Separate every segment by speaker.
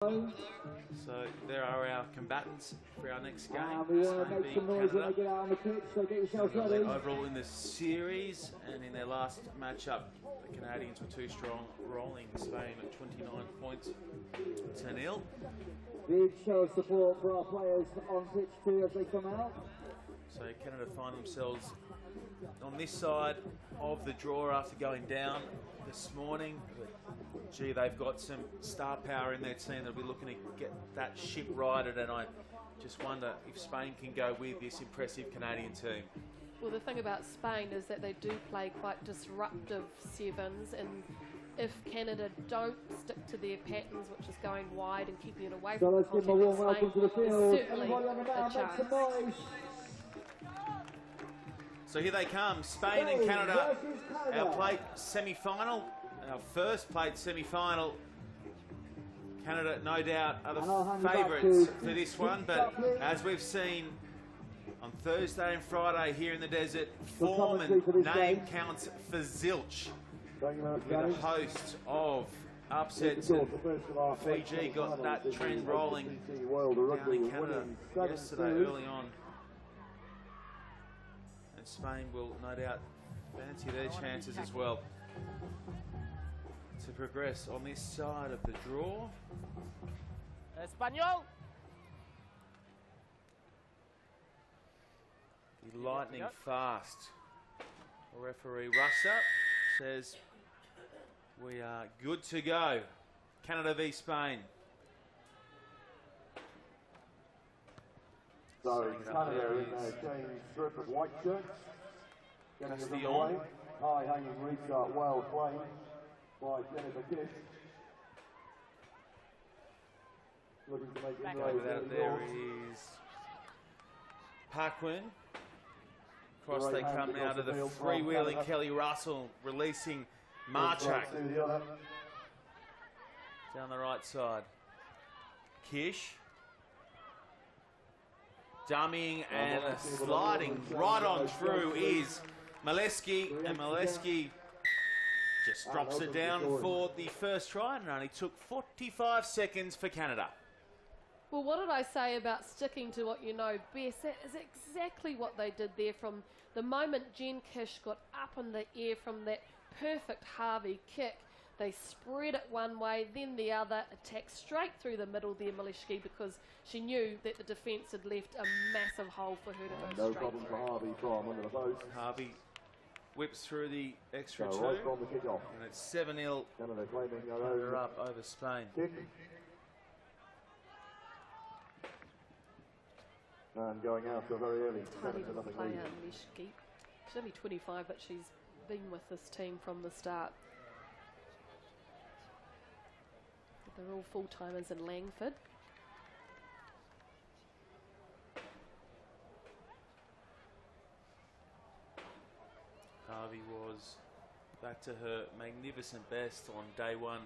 Speaker 1: So there are our combatants for our next game.
Speaker 2: Make some noise when they get out on the pitch, so get yourselves ready.
Speaker 1: Overall in the series and in their last matchup, the Canadians were too strong, rolling Spain at 29 points to 0.
Speaker 2: Big show of support for our players on pitch too as they come out.
Speaker 1: So Canada find themselves on this side of the draw after going down this morning. But, gee, they've got some star power in their team. They'll be looking to get that ship righted, and I just wonder if Spain can go with this impressive Canadian team.
Speaker 3: Well, the thing about Spain is that they do play quite disruptive sevens, and if Canada don't stick to their patterns, which is going wide and keeping it away
Speaker 2: So
Speaker 3: from
Speaker 2: let's give them a warm welcome to the field. Everybody on the
Speaker 3: a
Speaker 2: ground, make some noise.
Speaker 1: So here they come, Spain and Canada, our played semi-final, our first played semi-final. Canada, no doubt, are the favourites for this one, but as we've seen on Thursday and Friday here in the desert, form and name counts for zilch. With a host of upsets, and Fiji got that trend rolling down in Canada yesterday early on. And Spain will no doubt fancy their chances as well to progress on this side of the draw.
Speaker 4: Español.
Speaker 1: The lightning fast. Referee Russer says we are good to go. Canada v Spain.
Speaker 5: So Canada in their changed strip of white shirts. Getting us underway. High hanging restart, well played by Jennifer Kish. Looking to make inroads.
Speaker 1: There is Paquin. Across they come now to the freewheeling Kelly Russell, releasing Marchak down the right side. Kish dummying and sliding right on through is Maleski, and Maleski just drops it down for the first try, and it only took 45 seconds for Canada.
Speaker 3: Well, what did I say about sticking to what you know best? That is exactly what they did there. From the moment Jen Kish got up in the air from that perfect Harvey kick, they spread it one way, then the other, attacked straight through the middle there, Maleshki, because she knew that the defence had left a massive hole for her to go
Speaker 5: No
Speaker 3: straight
Speaker 5: problem
Speaker 3: through.
Speaker 5: for Harvey from under the post.
Speaker 1: Harvey whips through the extra
Speaker 5: So
Speaker 1: two,
Speaker 5: right from the kick-off.
Speaker 1: and it's 7-0
Speaker 5: Canada claiming their
Speaker 1: Canada
Speaker 5: own
Speaker 1: up over Spain.
Speaker 5: kick. And going out to a very early
Speaker 3: Tiny
Speaker 5: 7-0
Speaker 3: little player,
Speaker 5: lead.
Speaker 3: Maleshki. She's only 25, but she's been with this team from the start. They're all full-timers in Langford.
Speaker 1: Harvey was back to her magnificent best on day one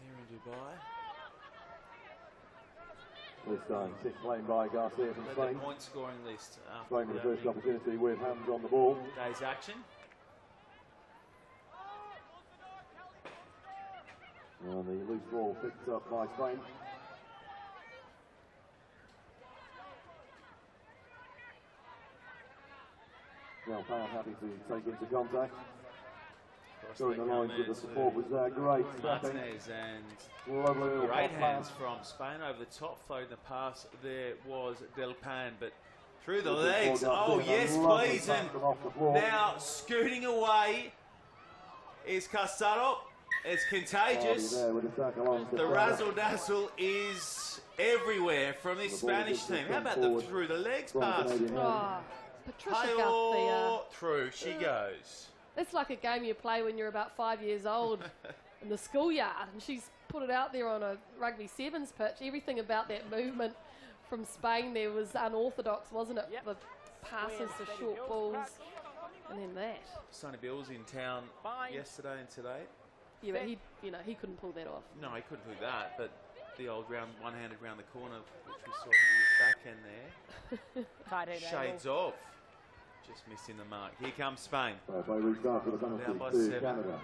Speaker 1: here in Dubai.
Speaker 5: This time, 6 lane by Garcia from
Speaker 1: Led
Speaker 5: Spain.
Speaker 1: the point scoring list after
Speaker 5: Spain with the first opportunity with hands on the ball.
Speaker 1: day's action.
Speaker 5: And the loose ball picked up by Spain. Well, Pound happy to take into contact. Showing the lines of the support was great.
Speaker 1: Martinez and
Speaker 5: Lovely little
Speaker 1: great
Speaker 5: pop
Speaker 1: hands
Speaker 5: pass.
Speaker 1: from Spain over the top. Floating the pass there was Del Pan, but through the legs. Oh yes, please. And now scooting away is Casado. It's contagious. The razzle dazzle is everywhere from this Spanish team. How about the through the legs pass?
Speaker 3: Oh, Patricia
Speaker 1: Hey-oh,
Speaker 3: Garcia.
Speaker 1: through she goes.
Speaker 3: It's like a game you play when you're about 5 years old in the schoolyard, and she's put it out there on a rugby sevens pitch. Everything about that movement from Spain there was unorthodox, wasn't it?
Speaker 4: Yep.
Speaker 3: The passes, the short balls, and then that.
Speaker 1: Sonny Bill's in town yesterday and today.
Speaker 3: Yeah, but he couldn't pull that off.
Speaker 1: No, he couldn't do that, but the old one-handed round the corner, which we saw at the back end there. Shades of. Just missing the mark. Here comes Spain.
Speaker 5: By restart for the penalty
Speaker 1: Down by
Speaker 5: to
Speaker 1: 7.
Speaker 5: Canada.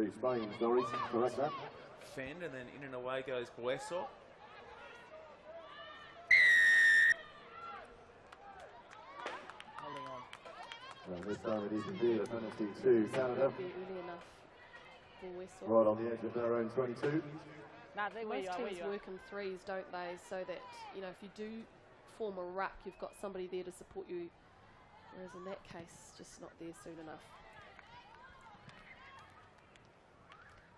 Speaker 5: to Spain, sorry, correct that.
Speaker 1: Fend, and then in and away goes Bueso.
Speaker 4: Holding on.
Speaker 5: And this time it is indeed a penalty to Canada.
Speaker 3: Be early enough for Westall.
Speaker 5: Right on the edge of their own 22.
Speaker 4: Nah, they where
Speaker 3: Most
Speaker 4: you are, where
Speaker 3: teams
Speaker 4: you are.
Speaker 3: work in threes, don't they? So that, you know, if you do form a ruck, you've got somebody there to support you. Whereas in that case, just not there soon enough.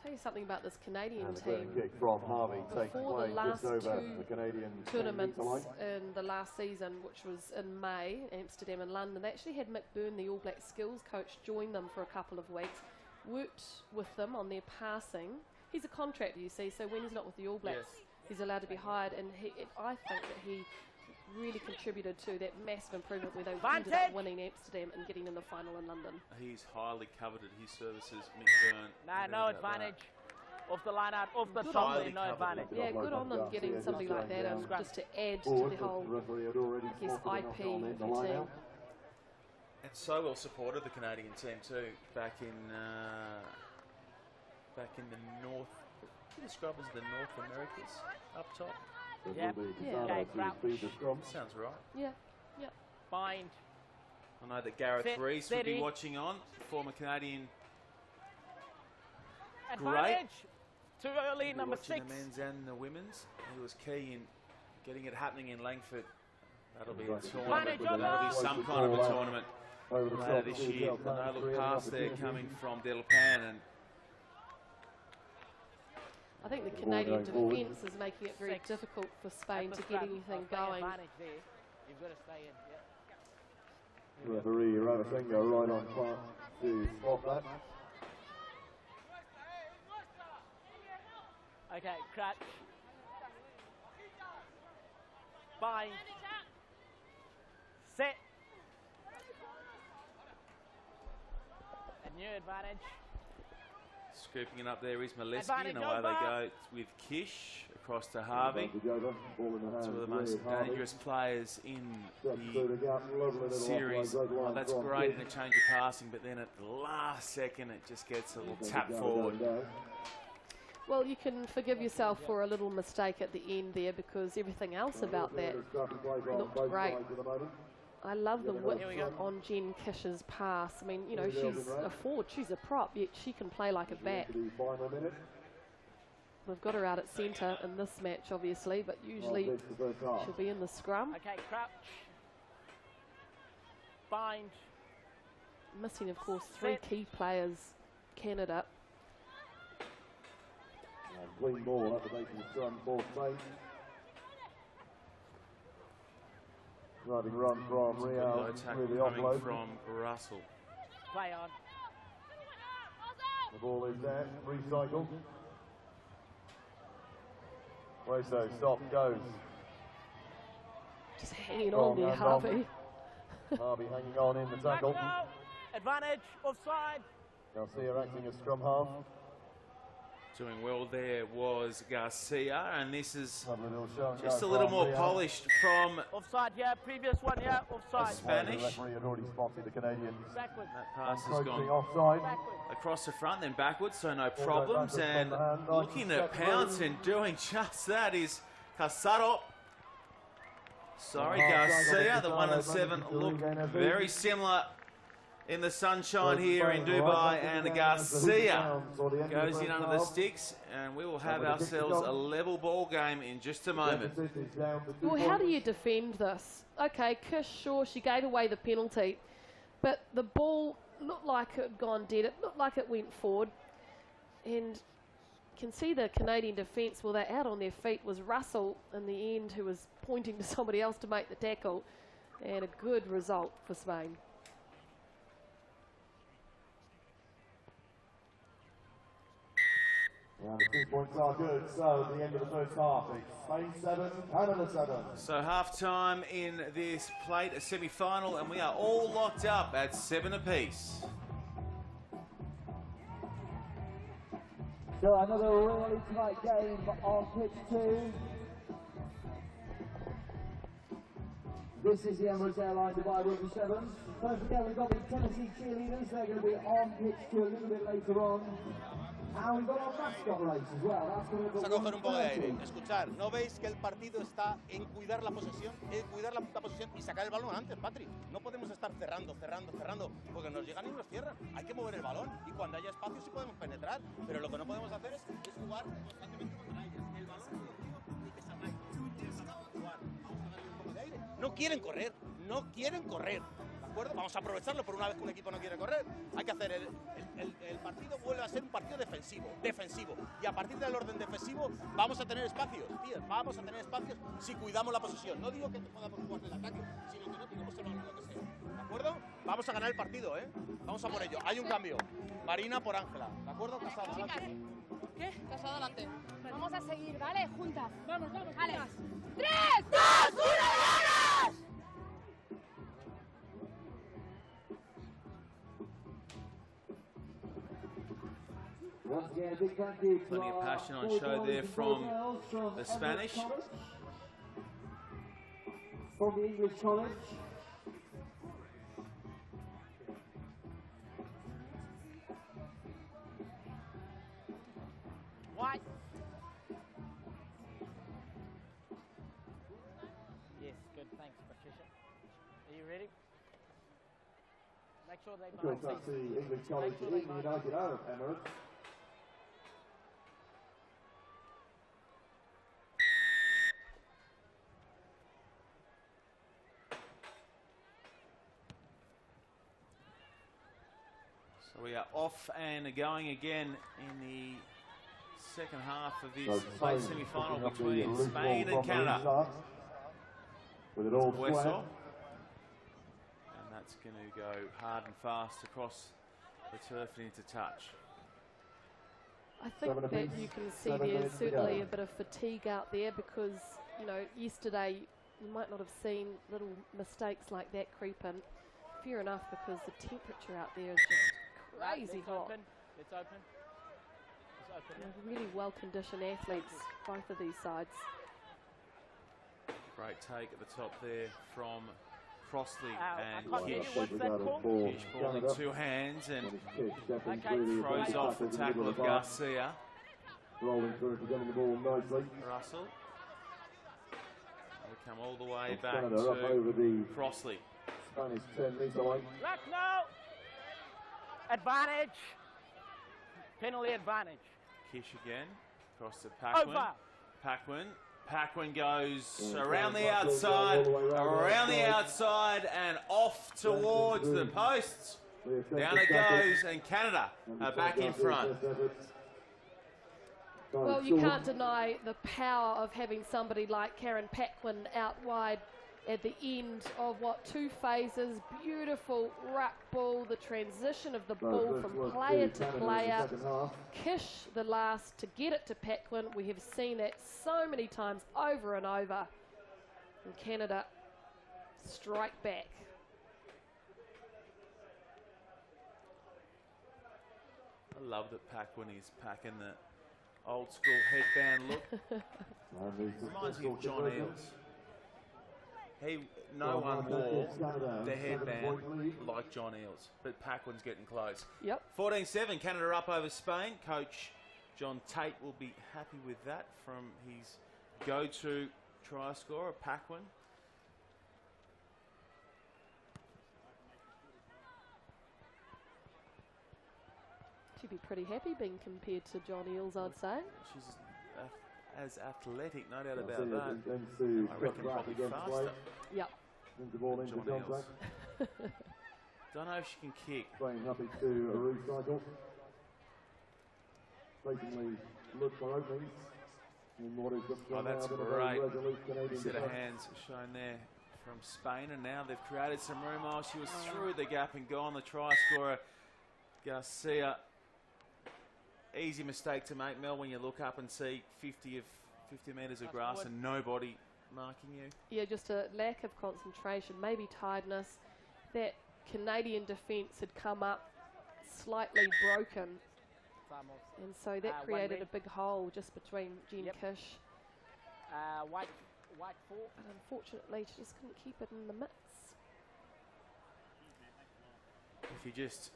Speaker 3: Tell you something about this Canadian
Speaker 5: And the
Speaker 3: team.
Speaker 5: turn kick from Harvey takes
Speaker 3: Before
Speaker 5: play
Speaker 3: the last
Speaker 5: just over
Speaker 3: two
Speaker 5: the Canadian
Speaker 3: tournaments
Speaker 5: 10 metre line.
Speaker 3: in the last season, which was in May, Amsterdam and London, they actually had Mick Byrne, the All Black skills coach, join them for a couple of weeks, worked with them on their passing. He's a contractor, you see, so when he's not with the All Blacks, he's allowed to be hired, and I think that he really contributed to that massive improvement where they ended up winning Amsterdam and getting in the final in London.
Speaker 1: He's highly coveted his services, Mick Byrne.
Speaker 4: Nah, no advantage. Off the line out, off the
Speaker 3: Good
Speaker 4: top
Speaker 1: on
Speaker 4: there,
Speaker 1: them.
Speaker 4: no advantage.
Speaker 3: Yeah, good on them getting somebody like that in, just to add to the whole, I guess, IP of the team.
Speaker 1: And so well supported the Canadian team too, back in the North. Who describe as the North Americas up top?
Speaker 4: Yep.
Speaker 3: Yeah.
Speaker 4: Okay, Crouch.
Speaker 1: Sounds right.
Speaker 3: Yeah, yeah.
Speaker 4: Bind.
Speaker 1: I know that Gareth
Speaker 4: Set,
Speaker 1: Rees will be
Speaker 4: steady.
Speaker 1: watching on, former Canadian.
Speaker 4: Advantage. Too early,
Speaker 1: He'll be
Speaker 4: number
Speaker 1: watching
Speaker 4: 6.
Speaker 1: the men's and the women's. He was key in getting it happening in Langford. That'll be a tournament.
Speaker 4: Advantage on
Speaker 1: That'll be
Speaker 4: that.
Speaker 1: some kind of a tournament
Speaker 5: Over the
Speaker 1: later
Speaker 5: top,
Speaker 1: this
Speaker 5: two
Speaker 1: year.
Speaker 5: goals,
Speaker 1: No
Speaker 5: three
Speaker 1: look past there
Speaker 5: opportunities.
Speaker 1: coming from Delpan, and
Speaker 3: I think the Canadian
Speaker 5: going forward.
Speaker 3: defence is making it very
Speaker 4: 6.
Speaker 3: difficult for Spain
Speaker 4: At
Speaker 3: to
Speaker 4: the
Speaker 3: get
Speaker 4: front.
Speaker 3: anything
Speaker 4: Play
Speaker 3: going.
Speaker 4: advantage there. You've got to stay in. Yep.
Speaker 5: Referee Ravasenga right on part to spot that.
Speaker 4: Okay, Crouch. Bind. Set. A new advantage.
Speaker 1: scooping it up there is Molesky,
Speaker 4: Advantage
Speaker 1: and away
Speaker 4: over.
Speaker 1: they go with Kish across to Harvey.
Speaker 5: Advantage over, ball in the hands
Speaker 1: Two of the
Speaker 5: of
Speaker 1: most
Speaker 5: Lee Harvey.
Speaker 1: dangerous players in
Speaker 5: Steps through
Speaker 1: the
Speaker 5: the gap, lovely little
Speaker 1: series.
Speaker 5: offload, great
Speaker 1: Oh,
Speaker 5: line
Speaker 1: that's
Speaker 5: from
Speaker 1: great in
Speaker 5: Kish.
Speaker 1: a change of passing, but then at the last second it just gets a little tap forward.
Speaker 3: Well, you can forgive yourself for a little mistake at the end there because everything else about that looked great. I love the width
Speaker 4: Here we go.
Speaker 3: on Jen Kish's pass. I mean, you know, she's a forward, she's a prop, yet she can play like a back. We've got her out at centre in this match, obviously, but usually she'll be in the scrum.
Speaker 4: Okay, Crouch. Bind.
Speaker 3: Missing, of course, three key players, Canada.
Speaker 5: Clean ball at the base of the scrum for Spain. Driving run from
Speaker 1: Good
Speaker 5: Real,
Speaker 1: low tackle
Speaker 5: really
Speaker 1: coming
Speaker 5: offload.
Speaker 1: from Russell.
Speaker 4: Play on.
Speaker 5: The ball is there, recycle. Weso, stop, goes.
Speaker 3: Just hanging on there,
Speaker 5: and on.
Speaker 3: Harvey.
Speaker 5: Harvey hanging on in the tackle.
Speaker 4: Back now. Advantage. Offside.
Speaker 5: Garcia acting as scrum half.
Speaker 1: Doing well there was Garcia, and this is
Speaker 5: Lovely little show and
Speaker 1: just a
Speaker 5: go
Speaker 1: little
Speaker 5: from
Speaker 1: more
Speaker 5: Real.
Speaker 1: polished from
Speaker 4: Offside, yeah. Previous one, yeah. Offside.
Speaker 1: Spanish.
Speaker 5: The referee had already spotted the Canadians.
Speaker 4: Backwards.
Speaker 1: that pass has
Speaker 5: Encroaching
Speaker 1: gone
Speaker 5: offside.
Speaker 4: Backwards.
Speaker 1: across the front, then backwards, so no
Speaker 5: go
Speaker 1: problems.
Speaker 5: backwards from
Speaker 1: And
Speaker 5: the hand, nice
Speaker 1: looking to
Speaker 5: step
Speaker 1: pounce
Speaker 5: through.
Speaker 1: and doing just that is Casado. Sorry,
Speaker 5: Half cycle
Speaker 1: Garcia.
Speaker 5: to
Speaker 1: The 1 and
Speaker 5: Casado,
Speaker 1: 7
Speaker 5: managing to
Speaker 1: look
Speaker 5: regain their feet.
Speaker 1: very similar in the sunshine
Speaker 5: Both
Speaker 1: here in
Speaker 5: Spain right
Speaker 1: Dubai,
Speaker 5: back in
Speaker 1: and
Speaker 5: the game
Speaker 1: Garcia
Speaker 5: as the hook sounds or the end of the
Speaker 1: goes in
Speaker 5: first
Speaker 1: under the
Speaker 5: half.
Speaker 1: sticks, and we will have
Speaker 5: Somebody kicks it
Speaker 1: ourselves
Speaker 5: off.
Speaker 1: a level ball game in just a moment.
Speaker 5: Deficit is down to 2
Speaker 3: Well, how do
Speaker 5: points.
Speaker 3: you defend this? Okay, Kish, sure, she gave away the penalty, but the ball looked like it had gone dead. It looked like it went forward, and you can see the Canadian defence, well, they're out on their feet, was Russell in the end who was pointing to somebody else to make the tackle, and a good result for Spain.
Speaker 5: Yeah, the 2 points are good. So at the end of the first half, it's Spain 7, Canada 7.
Speaker 1: So half-time in this plate, a semi-final, and we are all locked up at 7 apiece.
Speaker 2: So another really tight game on pitch 2. This is the Emirates Airline Dubai Rugby Sevens. Don't forget we've got the Tennessee cheerleaders. They're going to be on pitch 2 a little bit later on. And we've got our mascot race as well. That's going to
Speaker 6: Vamos a coger un poco de aire. Escuchar, ¿no veis que el partido está en cuidar la posesión? En cuidar la posesión y sacar el balón antes, Patri. No podemos estar cerrando, porque nos llegan y nos cierran. Hay que mover el balón y cuando haya espacio sí podemos penetrar, pero lo que no podemos hacer es jugar constantemente contra ellas. El balón y que salgáis. Vamos a darle un poco de aire. No quieren correr, ¿de acuerdo? Vamos a aprovecharlo por una vez que un equipo no quiere correr. Hay que hacer el partido vuelve a ser un partido defensivo. Y a partir del orden defensivo vamos a tener espacios, tío. Vamos a tener espacios si cuidamos la posesión. No digo que podamos jugar el ataque, sino que no tenemos el balón, lo que sea. ¿De acuerdo? Vamos a ganar el partido, ¿eh? Vamos a por ello. Hay un cambio. Marina por Ángela. ¿De acuerdo? Casado.
Speaker 7: ¿Qué? Casado adelante. Vamos a seguir, ¿vale? Juntas. Vamos, vale.
Speaker 8: juntas.
Speaker 7: 3, 2, 1, ¡vámonos!
Speaker 2: Once again, a big thank you to
Speaker 1: Plenty of
Speaker 2: our
Speaker 1: passion on
Speaker 2: boys
Speaker 1: show
Speaker 2: and
Speaker 1: there
Speaker 2: girls
Speaker 1: from
Speaker 2: from
Speaker 1: the
Speaker 2: Everett
Speaker 1: Spanish.
Speaker 2: College, from the English College.
Speaker 4: White. Yes, good. Thanks, Patricia. Are you ready? Make sure they
Speaker 5: Of course, that's the English College in the United Arab Emirates.
Speaker 1: So we are off and going again in the second half of this
Speaker 5: So
Speaker 1: late
Speaker 5: Spain
Speaker 1: semi-final
Speaker 5: picking up the
Speaker 1: between
Speaker 5: loose
Speaker 1: Spain
Speaker 5: ball
Speaker 1: and
Speaker 5: from the
Speaker 1: Canada.
Speaker 5: restart. With it all square.
Speaker 1: Wessel. And that's going to go hard and fast across the turf and into touch.
Speaker 3: I think
Speaker 5: 7
Speaker 3: that
Speaker 5: apiece,
Speaker 3: you can see
Speaker 5: 7
Speaker 3: there's
Speaker 5: minutes to
Speaker 3: certainly
Speaker 5: go.
Speaker 3: a bit of fatigue out there because, you know, yesterday you might not have seen little mistakes like that creep in. Fair enough, because the temperature out there is just crazy hot.
Speaker 4: It's open.
Speaker 3: You know, really well-conditioned athletes, both of these sides.
Speaker 1: Great take at the top there from Crossley
Speaker 4: I
Speaker 1: and
Speaker 4: can't hear
Speaker 1: Kish.
Speaker 4: you. What's that called?
Speaker 1: Kish ball in two hands and
Speaker 5: Kish stepping
Speaker 4: Okay.
Speaker 5: through the
Speaker 1: throws
Speaker 5: attack
Speaker 1: off the
Speaker 5: in middle
Speaker 1: tackle of
Speaker 5: the park.
Speaker 1: Garcia.
Speaker 5: Rolling through to getting the ball nicely.
Speaker 1: Russell. They come all the way back
Speaker 5: Canada up
Speaker 1: to
Speaker 5: over the
Speaker 1: Crossley.
Speaker 5: Spanish 10-metre line.
Speaker 4: Ruck, no! Advantage. Penalty advantage.
Speaker 1: Kish again, across to Paquin.
Speaker 4: Over.
Speaker 1: Paquin goes
Speaker 5: Yeah,
Speaker 1: around the
Speaker 5: Russell
Speaker 1: outside,
Speaker 5: all the way
Speaker 1: around the
Speaker 5: outside.
Speaker 1: outside and off towards the posts. Down it goes and Canada are back in front.
Speaker 3: Well, you can't deny the power of having somebody like Karen Paquin out wide at the end of what, 2 phases. Beautiful ruck ball, the transition of the ball from player to player. Kish the last to get it to Paquin. We have seen that so many times over and over. And Canada strike back.
Speaker 1: I love that Paquin is packing the old school headband look. Reminds me of John Eales. No one wore the headband like John Eales, but Paquin's getting close.
Speaker 3: Yep.
Speaker 1: 14-7, Canada up over Spain. Coach John Tate will be happy with that from his go-to try scorer, Paquin.
Speaker 3: She'd be pretty happy being compared to John Eales, I'd say.
Speaker 1: She's as athletic, no doubt about that. I reckon probably faster.
Speaker 3: Yep.
Speaker 5: Ball into
Speaker 1: John
Speaker 5: contact.
Speaker 1: Eales. Don't know if she can kick.
Speaker 5: Playing happy to a recycle. Blatantly look for openings in what is just
Speaker 1: Oh, that's
Speaker 5: been a very
Speaker 1: great.
Speaker 5: resolute Canadian
Speaker 1: Set of
Speaker 5: defence.
Speaker 1: hands shown there from Spain, and now they've created some room. Oh, she was through the gap and gone. The try scorer, Garcia. Easy mistake to make, Mel, when you look up and see 50 metres of grass and nobody marking you.
Speaker 3: Yeah, just a lack of concentration, maybe tiredness. That Canadian defence had come up slightly broken, and so that created a big hole just between Jen Kish.
Speaker 4: White 4.
Speaker 3: But unfortunately, she just couldn't keep it in the mix.
Speaker 1: If you just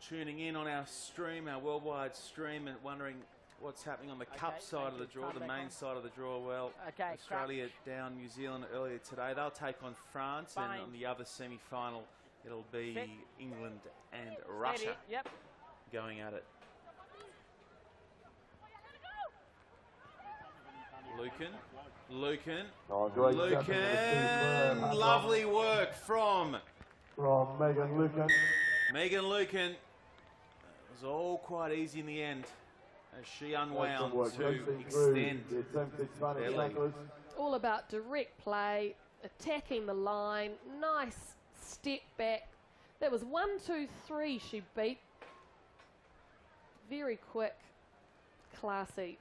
Speaker 1: tuning in on our stream, our worldwide stream, and wondering what's happening on the cup side of the draw, the main side of the draw. Well,
Speaker 4: Okay,
Speaker 1: Australia down New Zealand earlier today. They'll take on France,
Speaker 4: Fine.
Speaker 1: and on the other semi-final, it'll be
Speaker 4: Sit.
Speaker 1: England and
Speaker 4: Steady.
Speaker 1: Russia
Speaker 4: Yep.
Speaker 1: going at it. Lucan.
Speaker 5: Oh, great tackle
Speaker 1: Lucan.
Speaker 5: to
Speaker 1: Lovely work from
Speaker 5: Megan Lucan.
Speaker 1: Megan Lucan. It was all quite easy in the end as she unwound
Speaker 5: Excellent work,
Speaker 1: to
Speaker 5: racing
Speaker 1: extend.
Speaker 5: through the attempted Spanish
Speaker 1: Barely.
Speaker 5: tacklers.
Speaker 3: All about direct play, attacking the line, nice step back. That was 1, 2, 3 she beat. Very quick, classy.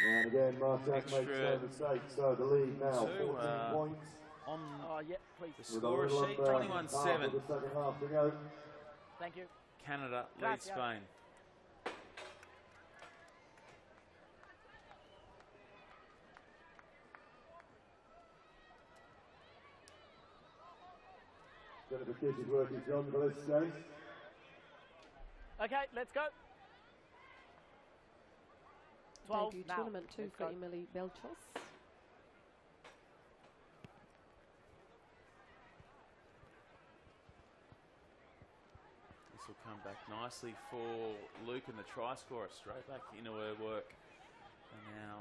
Speaker 5: And again, Martek makes no
Speaker 1: Extra
Speaker 5: mistake, so the lead now,
Speaker 1: two,
Speaker 5: 14 points.
Speaker 1: On
Speaker 4: Oh, yeah, please.
Speaker 1: the
Speaker 5: With a
Speaker 1: scorer
Speaker 5: little
Speaker 1: sheet,
Speaker 5: under
Speaker 1: 21-7.
Speaker 5: half of the second half to go.
Speaker 4: Thank you.
Speaker 1: Canada leads
Speaker 4: Gracias.
Speaker 1: Spain.
Speaker 5: Jennifer Kish is working John for this stage.
Speaker 4: Okay, let's go. 12
Speaker 3: Debut
Speaker 4: now.
Speaker 3: tournament 2
Speaker 4: Let's
Speaker 3: for
Speaker 4: go.
Speaker 3: Emily Belchos.
Speaker 1: This will come back nicely for Luke and the try scorer, straight back into her work. And now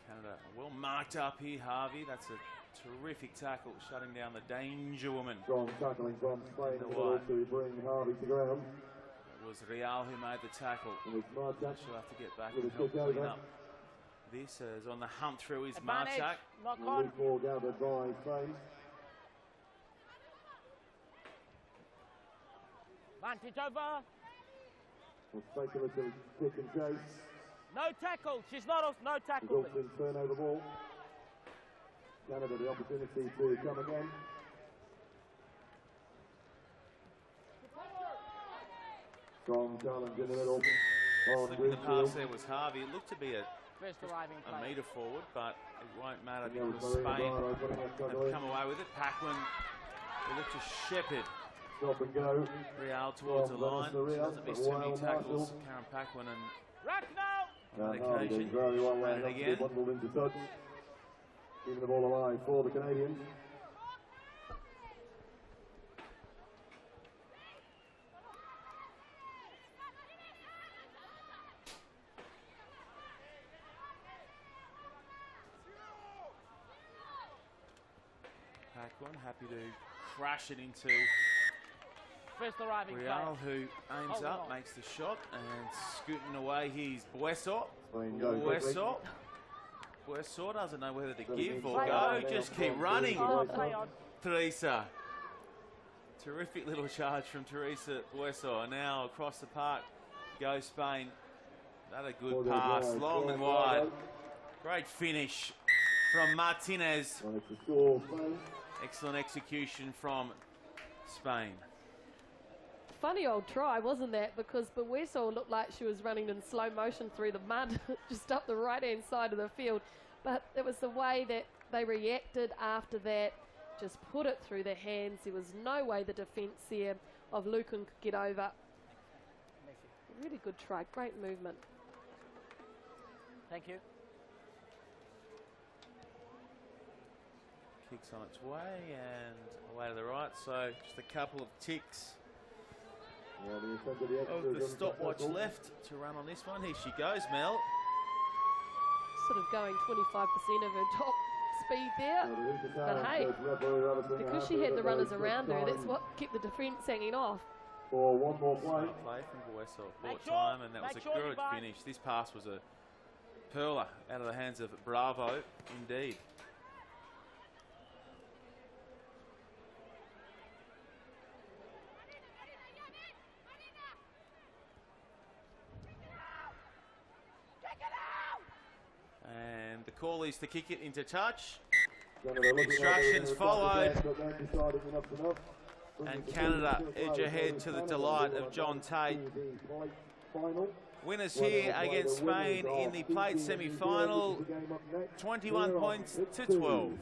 Speaker 1: Canada well marked up here, Harvey. That's a terrific tackle, shutting down the danger woman.
Speaker 5: Strong tackling from Spain
Speaker 1: The
Speaker 5: in order
Speaker 1: white.
Speaker 5: to bring Harvey to ground.
Speaker 1: It was Real who made the tackle.
Speaker 5: And it's Martek
Speaker 1: She'll have to get back
Speaker 5: with
Speaker 1: and
Speaker 5: a
Speaker 1: help
Speaker 5: kick
Speaker 1: clean
Speaker 5: over.
Speaker 1: up. This is on the hunt through is
Speaker 4: Advantage.
Speaker 1: Marchak.
Speaker 4: Knock
Speaker 5: And
Speaker 4: on.
Speaker 5: Luke Moore gathered by Spain.
Speaker 4: Vantage over.
Speaker 5: A speculative kick and chase.
Speaker 4: No tackle. She's not off. No tackle.
Speaker 5: Results in turnover ball. Canada the opportunity to come again. Strong challenge in the middle. On
Speaker 1: Slipping the
Speaker 5: Greenfield.
Speaker 1: pass there was Harvey. It looked to be a
Speaker 4: First arriving
Speaker 1: a
Speaker 4: play.
Speaker 1: metre forward, but it won't matter
Speaker 5: And there was
Speaker 1: because
Speaker 5: Maria
Speaker 1: Spain
Speaker 5: Barrow putting that tackle
Speaker 1: have
Speaker 5: in.
Speaker 1: come away with it. Paquin, it looked to shepherd
Speaker 5: Stop and go.
Speaker 1: Real towards the
Speaker 5: From
Speaker 1: line.
Speaker 5: Vanessa
Speaker 1: She
Speaker 5: Real,
Speaker 1: doesn't miss
Speaker 5: but
Speaker 1: too many
Speaker 5: Wild
Speaker 1: tackles.
Speaker 5: Marshall.
Speaker 1: Karen Paquin and
Speaker 4: Rack now.
Speaker 1: on
Speaker 5: And Harvey
Speaker 1: occasion,
Speaker 5: did very well
Speaker 1: ran
Speaker 5: there,
Speaker 1: it
Speaker 5: not to be
Speaker 1: again.
Speaker 5: bundled into touch. Keeping the ball alive for the Canadians.
Speaker 1: Paquin happy to crash it into
Speaker 4: First arriving
Speaker 1: Real,
Speaker 4: player.
Speaker 1: who aims
Speaker 4: Hold
Speaker 1: up,
Speaker 4: on.
Speaker 1: makes the shot, and scooting away he's Bueso.
Speaker 5: Spain go quickly.
Speaker 1: Bueso doesn't know whether to
Speaker 5: So
Speaker 1: give
Speaker 5: it's
Speaker 1: or
Speaker 4: play
Speaker 1: go,
Speaker 4: on.
Speaker 1: just keep running.
Speaker 4: Oh, play on.
Speaker 1: Teresa. Terrific little charge from Teresa Bueso. And now across the park goes Spain. That a good pass, long and wide. Great finish from Martinez.
Speaker 5: And it's a score, Spain.
Speaker 1: Excellent execution from Spain.
Speaker 3: Funny old try, wasn't that? Because Bueso looked like she was running in slow motion through the mud, just up the right-hand side of the field. But it was the way that they reacted after that, just put it through their hands. There was no way the defence there of Lucan could get over. Really good try, great movement.
Speaker 4: Thank you.
Speaker 1: Kicks on its way and away to the right. So just a couple of ticks
Speaker 5: Yeah, the attempt of the
Speaker 1: of
Speaker 5: extras
Speaker 1: the
Speaker 5: on
Speaker 1: stopwatch
Speaker 5: successful.
Speaker 1: left to run on this one. Here she goes, Mel.
Speaker 3: Sort of going 25% of her top speed there.
Speaker 5: Now, the Lisa
Speaker 3: But
Speaker 5: Town
Speaker 3: hey,
Speaker 5: says referee Robertson
Speaker 3: Because
Speaker 5: has
Speaker 3: she
Speaker 5: to
Speaker 3: had the
Speaker 5: let
Speaker 3: runners
Speaker 5: those
Speaker 3: around her, that's
Speaker 5: time
Speaker 3: what kept the defence hanging off.
Speaker 5: For one more play.
Speaker 1: Smart play from Bueso.
Speaker 4: Make
Speaker 1: Bought
Speaker 4: sure-
Speaker 1: time, and that was
Speaker 4: make
Speaker 1: a
Speaker 4: sure you
Speaker 1: good
Speaker 4: buy-
Speaker 1: finish. This pass was a perler out of the hands of Bravo, indeed. And the call is to kick it into touch.
Speaker 5: Canada looking like they're
Speaker 1: Instructions
Speaker 5: gonna
Speaker 1: followed.
Speaker 5: attack again, but then decided enough's enough.
Speaker 1: And Canada edge ahead to the delight of John Tate.
Speaker 5: Final.
Speaker 1: Winners here against Spain in the plate semi-final, 21 points to 12.